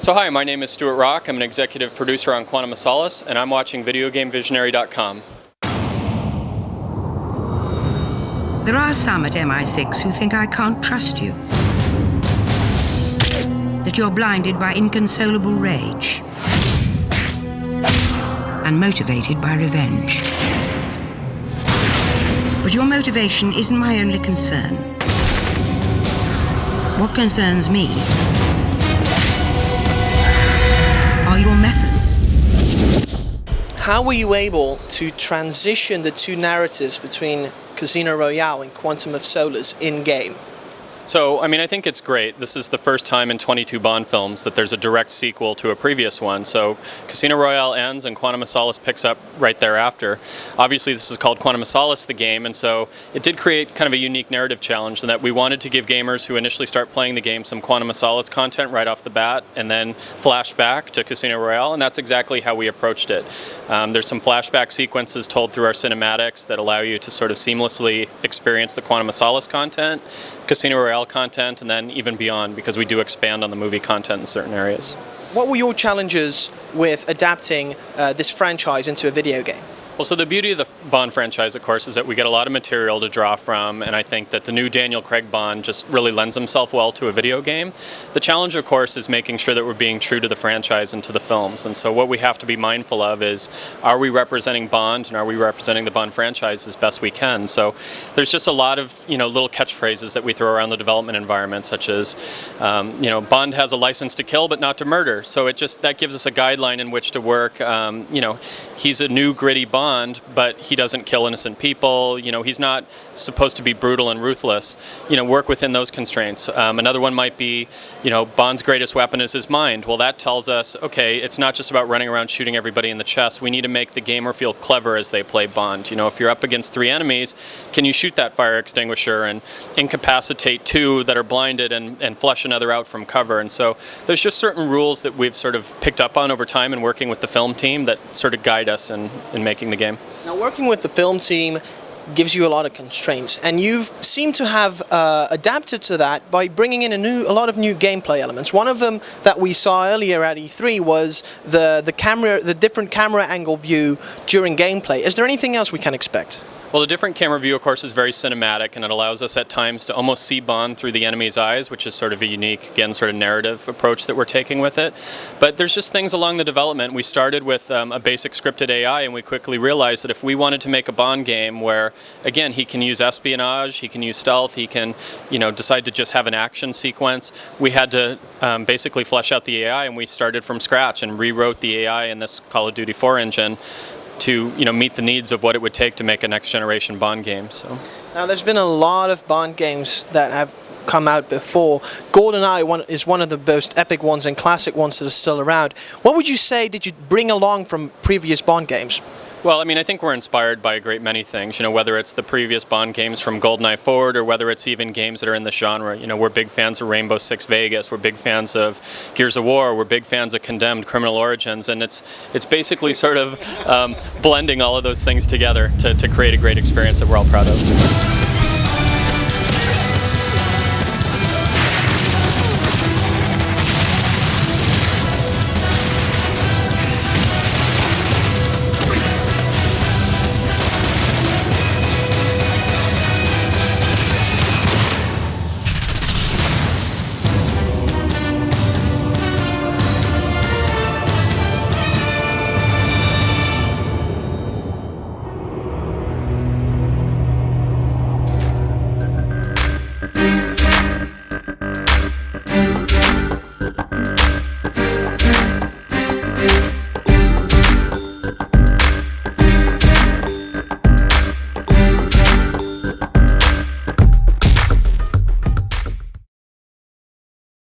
So hi, my name is Stuart Roch. I'm an executive producer on Quantum of Solace, and I'm watching VGView.com. There are some at MI6 who think I can't trust you. That you're blinded by inconsolable rage and motivated by revenge. But your motivation isn't my only concern. What concerns me are your methods. How were you able to transition the two narratives between Casino Royale and Quantum of Solace in-game? So, I think it's great. This is the first time in 22 Bond films that there's a direct sequel to a previous one. So, Casino Royale ends and Quantum of Solace picks up right thereafter. Obviously, this is called Quantum of Solace, the game, and so it did create kind of a unique narrative challenge in that we wanted to give gamers who initially start playing the game some Quantum of Solace content right off the bat and then flash back to Casino Royale, and that's exactly how we approached it. There's some flashback sequences told through our cinematics that allow you to sort of seamlessly experience the Quantum of Solace content, Casino Royale content, and then even beyond, because we do expand on the movie content in certain areas. What were your challenges with adapting this franchise into a video game? Well, so the beauty of the Bond franchise, of course, is that we get a lot of material to draw from, and I think that the new Daniel Craig Bond just really lends himself well to a video game. The challenge, of course, is making sure that we're being true to the franchise and to the films, and so what we have to be mindful of is, are we representing Bond and are we representing the Bond franchise as best we can? So there's just a lot of little catchphrases that we throw around the development environment, such as Bond has a license to kill but not to murder, so that gives us a guideline in which to work. He's a new gritty Bond, but he doesn't kill innocent people. He's not supposed to be brutal and ruthless. Work within those constraints. Another one might be, Bond's greatest weapon is his mind. Well, that tells us, okay, it's not just about running around shooting everybody in the chest. We need to make the gamer feel clever as they play Bond. If you're up against 3 enemies, can you shoot that fire extinguisher and incapacitate 2 that are blinded and flush another out from cover? And so there's just certain rules that we've sort of picked up on over time and working with the film team that sort of guide us in making the game. Now, working with the film team gives you a lot of constraints, and you seem to have adapted to that by bringing in a lot of new gameplay elements. One of them that we saw earlier at E3 was the different camera angle view during gameplay. Is there anything else we can expect? Well, the different camera view, of course, is very cinematic, and it allows us at times to almost see Bond through the enemy's eyes, which is sort of a unique, again, sort of narrative approach that we're taking with it. But there's just things along the development. We started with a basic scripted AI, and we quickly realized that if we wanted to make a Bond game where, again, he can use espionage, he can use stealth, he can, decide to just have an action sequence, we had to basically flesh out the AI, and we started from scratch and rewrote the AI in this Call of Duty 4 engine to meet the needs of what it would take to make a next-generation Bond game. So now, there's been a lot of Bond games that have come out before. GoldenEye is one of the most epic ones and classic ones that are still around. What would you say did you bring along from previous Bond games? Well, I think we're inspired by a great many things, whether it's the previous Bond games from GoldenEye forward or whether it's even games that are in the genre. We're big fans of Rainbow Six Vegas, we're big fans of Gears of War, we're big fans of Condemned, Criminal Origins, and it's basically sort of blending all of those things together to create a great experience that we're all proud of.